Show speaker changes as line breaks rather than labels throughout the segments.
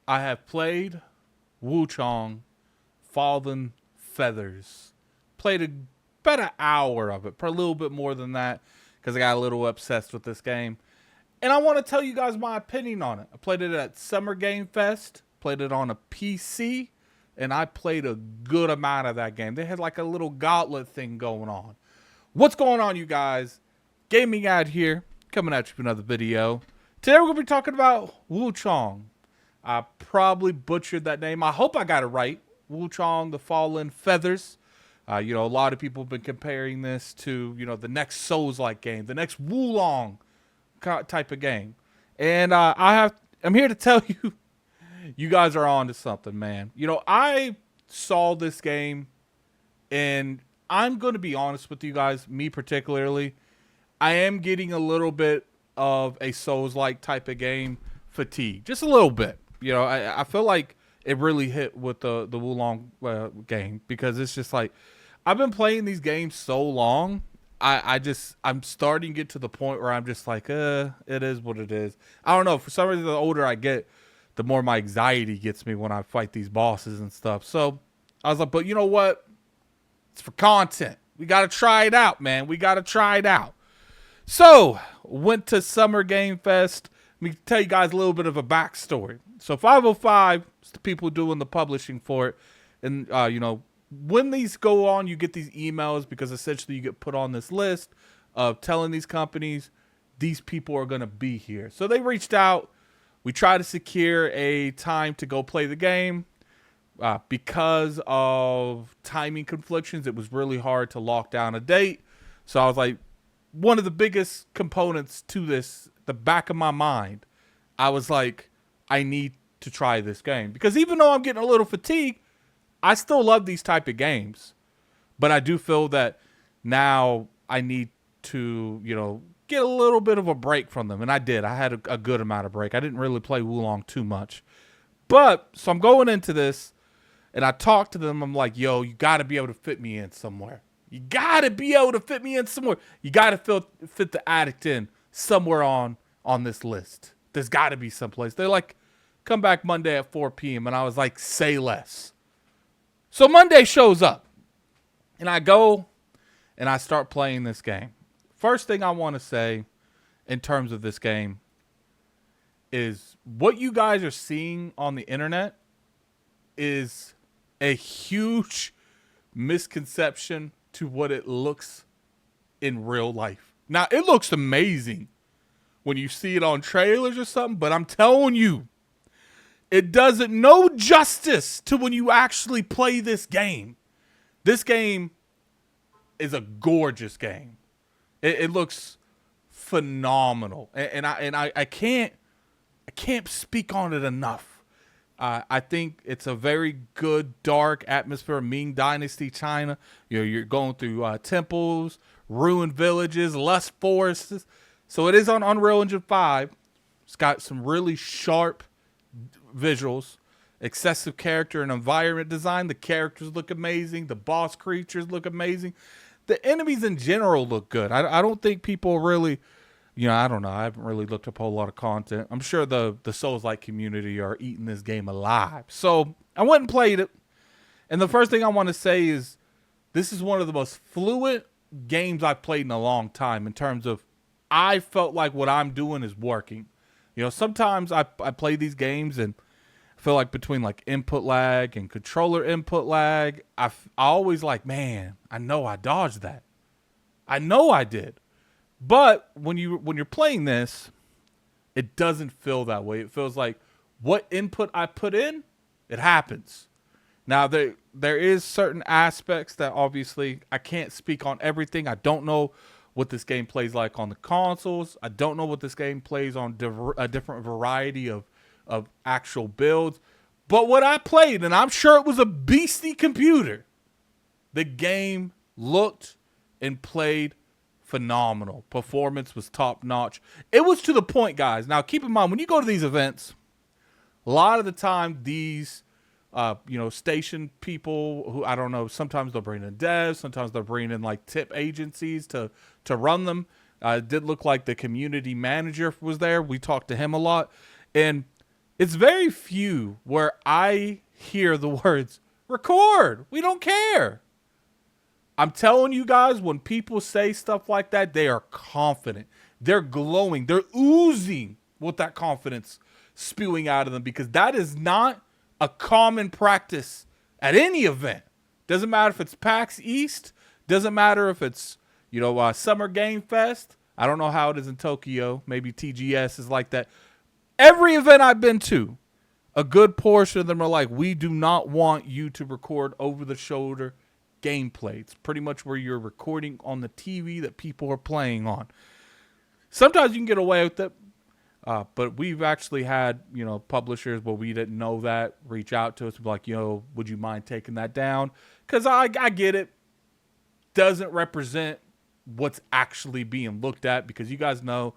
I have played Wuchang Fallen Feathers. Played about an hour of it, probably a little bit more than that, because I got a little obsessed with this game. And I want to tell you guys my opinion on it. I played it at Summer Game Fest, played it on a PC, and I played a good amount of that game. They had like a little gauntlet thing going on. What's going on, you guys? Gaming Ad here, coming at you with another video. Today we're going to be talking about Wuchang. I probably butchered that name. I hope I got it right. Wuchang, the Fallen Feathers. A lot of people have been comparing this to, the next Souls-like game, the next Wulong type of game. And I'm here to tell you, you guys are on to something, man. I saw this game, and I'm going to be honest with you guys, me particularly, I am getting a little bit of a Souls-like type of game fatigue. Just a little bit. I feel like it really hit with the Wulong game, because it's just like, I've been playing these games so long, I'm starting to get to the point where I'm just like, it is what it is. I don't know. For some reason, the older I get, the more my anxiety gets me when I fight these bosses and stuff. So I was like, but you know what? It's for content. We got to try it out, man. We got to try it out. So went to Summer Game Fest. Let me tell you guys a little bit of a backstory. So 505 is the people doing the publishing for it. And, when these go on, you get these emails because essentially you get put on this list of telling these companies these people are going to be here. So they reached out. We tried to secure a time to go play the game. Because of timing conflictions, it was really hard to lock down a date. So I was like, one of the biggest components to this, the back of my mind, I was like, I need to try this game. Because even though I'm getting a little fatigued, I still love these type of games, but I do feel that now I need to, get a little bit of a break from them. And I did. I had a good amount of break. I didn't really play Wulong too much. But, so I'm going into this, and I talked to them. I'm like, yo, you got to be able to fit me in somewhere. You got to be able to fit me in somewhere. You got to fit the Addict in somewhere on this list. There's got to be someplace. They're like, come back Monday at 4 p.m. And I was like, say less. So Monday shows up, and I go, and I start playing this game. First thing I want to say in terms of this game is what you guys are seeing on the internet is a huge misconception to what it looks in real life. Now, it looks amazing when you see it on trailers or something, but I'm telling you, it doesn't no justice to when you actually play this game. This game is a gorgeous game. It looks phenomenal, and I can't speak on it enough. I think it's a very good dark atmosphere. Ming Dynasty China. You're going through temples, ruined villages, lush forests. So it is on Unreal Engine 5. It's got some really sharp visuals, excessive character and environment design. The characters look amazing. The boss creatures look amazing. The enemies in general look good. I don't think people really, I don't know. I haven't really looked up a whole lot of content. I'm sure the Souls-like community are eating this game alive. So I went and played it. And the first thing I want to say is this is one of the most fluid games I've played in a long time in terms of I felt like what I'm doing is working. Sometimes I play these games and I feel like between like input lag and controller input lag, I always like, man, I know I dodged that. I know I did. But when you're playing this, it doesn't feel that way. It feels like what input I put in, it happens. Now there is certain aspects that obviously I can't speak on everything. I don't know what this game plays like on the consoles. I don't know what this game plays on a different variety of actual builds. But what I played, and I'm sure it was a beastly computer, the game looked and played phenomenal. Performance was top notch. It was to the point, guys. Now keep in mind, when you go to these events, a lot of the time these station people who, I don't know, sometimes they'll bring in devs, sometimes they'll bring in like tip agencies to run them. It did look like the community manager was there. We talked to him a lot. And It's very few where I hear the words, record, we don't care. I'm telling you guys, when people say stuff like that, they are confident. They're glowing. They're oozing with that confidence spewing out of them, because that is not a common practice at any event. Doesn't matter if it's PAX East. Doesn't matter if it's, Summer Game Fest. I don't know how it is in Tokyo. Maybe TGS is like that. Every event I've been to, a good portion of them are like, we do not want you to record over the shoulder gameplay. It's pretty much where you're recording on the TV that people are playing on. Sometimes you can get away with it, but we've actually had, publishers where we didn't know that reach out to us and be like, would you mind taking that down? Because I get it. Doesn't represent what's actually being looked at, because you guys know,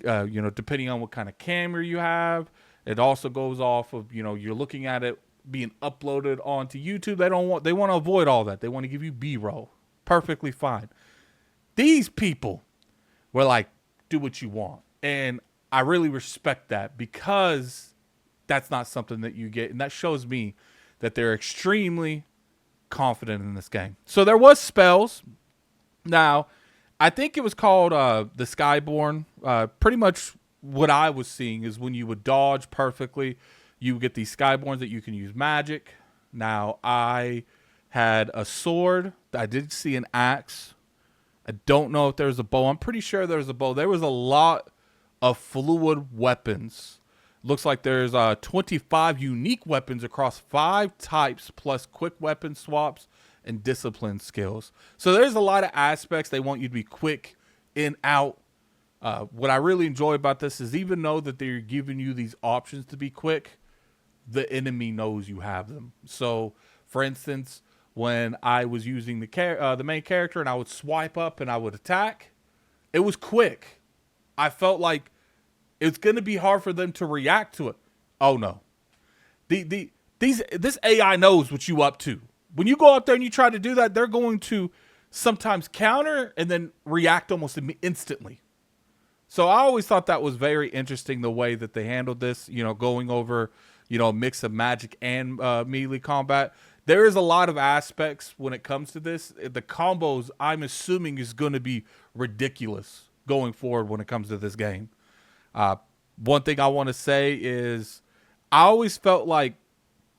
depending on what kind of camera you have, it also goes off of, you're looking at it being uploaded onto YouTube. They want to avoid all that. They want to give you B-roll. Perfectly fine. These people were like, do what you want. And I really respect that, because that's not something that you get. And that shows me that they're extremely confident in this game. So there was spells. Now, I think it was called the Skyborn. Pretty much what I was seeing is when you would dodge perfectly, you get these Skyborns that you can use magic. Now, I had a sword. I did see an axe. I don't know if there was a bow. I'm pretty sure there was a bow. There was a lot of fluid weapons. Looks like there's 25 unique weapons across 5 types, plus quick weapon swaps and discipline skills. So there's a lot of aspects. They want you to be quick in, out. What I really enjoy about this is, even though that they're giving you these options to be quick, the enemy knows you have them. So, for instance, when I was using the main character and I would swipe up and I would attack, it was quick. I felt like it's going to be hard for them to react to it. Oh no. This AI knows what you up to. When you go up there and you try to do that, they're going to sometimes counter and then react almost instantly. So I always thought that was very interesting, the way that they handled this, going over, a mix of magic and melee combat. There is a lot of aspects when it comes to this. The combos, I'm assuming, is going to be ridiculous going forward when it comes to this game. One thing I want to say is, I always felt like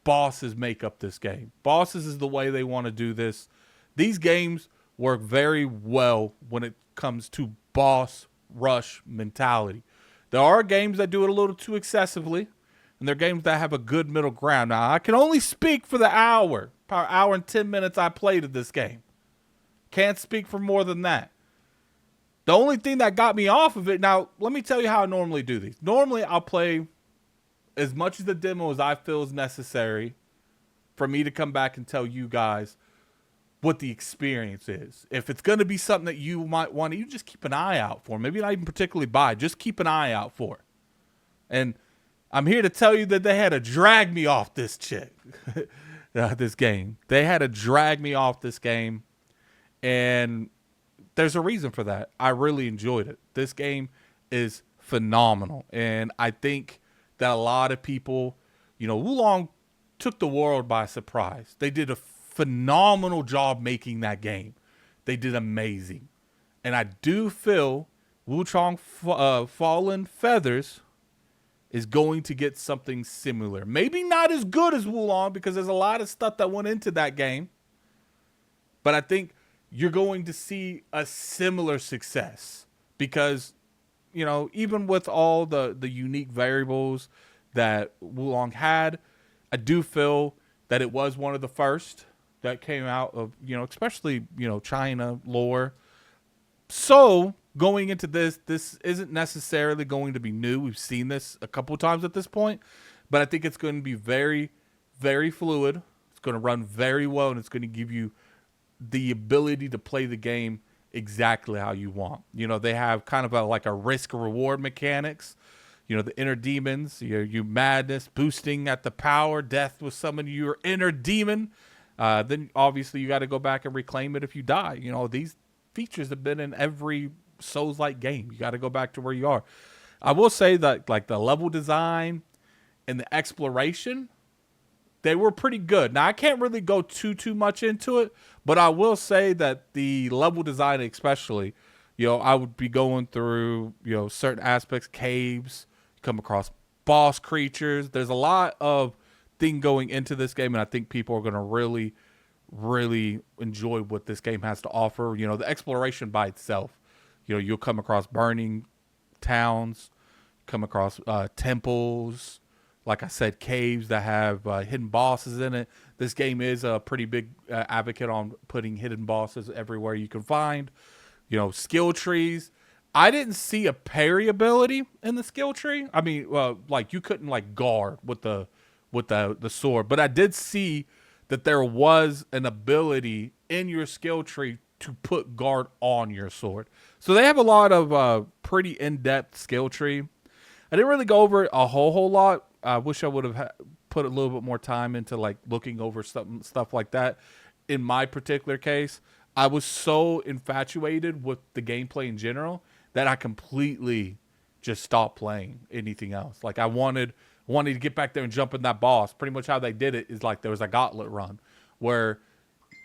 bosses make up this game. Bosses is the way they want to do this. These games work very well when it comes to boss rush mentality. There are games that do it a little too excessively, and there are games that have a good middle ground. Now, I can only speak for the hour and 10 minutes I played of this game. Can't speak for more than that. The only thing that got me off of it, now, let me tell you how I normally do these. Normally, I'll play as much of the demo as I feel is necessary for me to come back and tell you guys what the experience is. If it's going to be something that you might want to, you just keep an eye out for. Maybe not even particularly buy, just keep an eye out for. And I'm here to tell you that they had to drag me off this this game. They had to drag me off this game. And there's a reason for that. I really enjoyed it. This game is phenomenal. And I think that a lot of people, Wuchang took the world by surprise. They did a phenomenal job making that game. They did amazing. And I do feel Wuchang Fallen Feathers is going to get something similar. Maybe not as good as Wuchang, because there's a lot of stuff that went into that game. But I think you're going to see a similar success, because, even with all the unique variables that Wuchang had, I do feel that it was one of the first that came out of, especially, China lore. So going into this isn't necessarily going to be new. We've seen this a couple times at this point, but I think it's going to be very, very fluid. It's going to run very well, and it's going to give you the ability to play the game exactly how you want. They have kind of like a risk reward mechanics. The inner demons, you madness, boosting at the power, death with summon your inner demon. Then obviously you got to go back and reclaim it if you die. These features have been in every Souls-like game. You got to go back to where you are. I will say that, like, the level design and the exploration, they were pretty good. Now, I can't really go too much into it, but I will say that the level design especially, I would be going through, certain aspects, caves, come across boss creatures. There's a lot of thing going into this game, and I think people are going to really, really enjoy what this game has to offer. The exploration by itself, you'll come across burning towns, come across temples, like I said, caves that have hidden bosses in it. This game is a pretty big advocate on putting hidden bosses everywhere you can find. Skill trees. I didn't see a parry ability in the skill tree. I mean, like you couldn't like guard with the sword, but I did see that there was an ability in your skill tree to put guard on your sword. So they have a lot of pretty in-depth skill tree. I didn't really go over it a whole lot. I wish I would have put a little bit more time into like looking over stuff like that. In my particular case, I was so infatuated with the gameplay in general that I completely just stopped playing anything else. Like I wanted to get back there and jump in that boss. Pretty much how they did it is like there was a gauntlet run where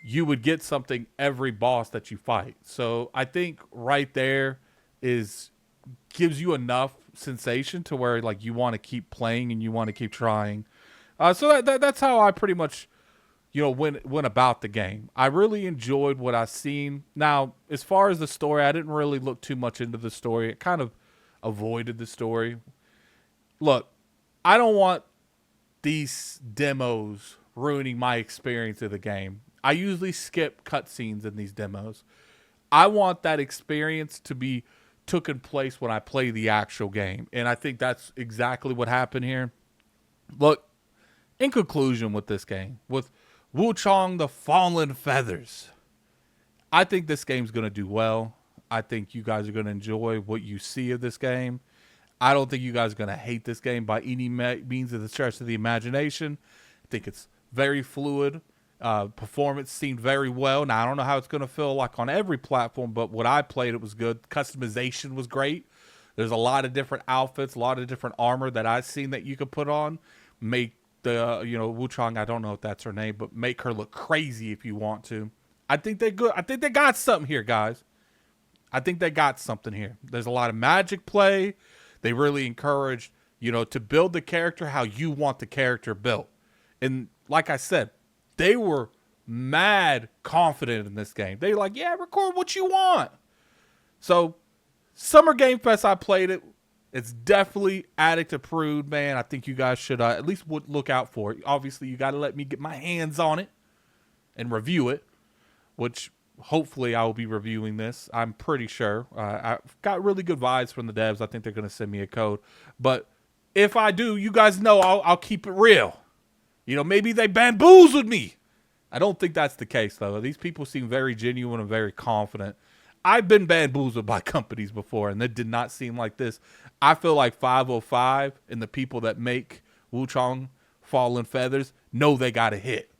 you would get something every boss that you fight. So I think right there gives you enough sensation to where like you want to keep playing and you want to keep trying. So that's how I pretty much went about the game. I really enjoyed what I seen. Now, as far as the story, I didn't really look too much into the story. It kind of avoided the story. Look, I don't want these demos ruining my experience of the game. I usually skip cutscenes in these demos. I want that experience to be taken place when I play the actual game. And I think that's exactly what happened here. Look, in conclusion with this game, with Wuchang the Fallen Feathers, I think this game's going to do well. I think you guys are going to enjoy what you see of this game. I don't think you guys are going to hate this game by any means of the stretch of the imagination. I think it's very fluid. Performance seemed very well. Now, I don't know how it's going to feel like on every platform, but what I played, it was good. Customization was great. There's a lot of different outfits, a lot of different armor that I've seen that you could put on. Make the, Wuchang, I don't know if that's her name, but make her look crazy if you want to. I think they're good. I think they got something here, guys. I think they got something here. There's a lot of magic play. They really encouraged, to build the character how you want the character built. And like I said, they were mad confident in this game. They were like, yeah, record what you want. So, Summer Game Fest, I played it. It's definitely Addict approved, man. I think you guys should at least look out for it. Obviously, you got to let me get my hands on it and review it, which hopefully I will be reviewing this. I'm pretty sure. I've got really good vibes from the devs. I think they're going to send me a code. But if I do, you guys know I'll keep it real. Maybe they bamboozled me. I don't think that's the case, though. These people seem very genuine and very confident. I've been bamboozled by companies before, and it did not seem like this. I feel like 505 and the people that make Wuchang Fallen Feathers know they got a hit.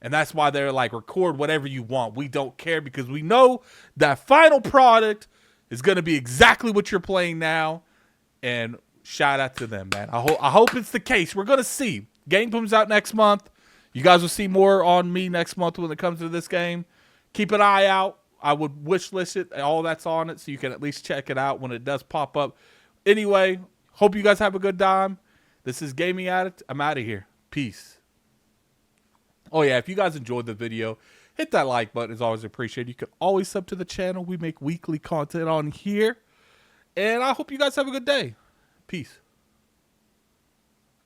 And that's why they're like, record whatever you want. We don't care because we know that final product is going to be exactly what you're playing now. And shout out to them, man. I hope it's the case. We're going to see. Game comes out next month. You guys will see more on me next month when it comes to this game. Keep an eye out. I would wish list it, all that's on it, so you can at least check it out when it does pop up. Anyway, hope you guys have a good time. This is Gaming Addict. I'm out of here. Peace. Oh, yeah, if you guys enjoyed the video, hit that like button. It's always appreciated. You can always sub to the channel. We make weekly content on here. And I hope you guys have a good day. Peace.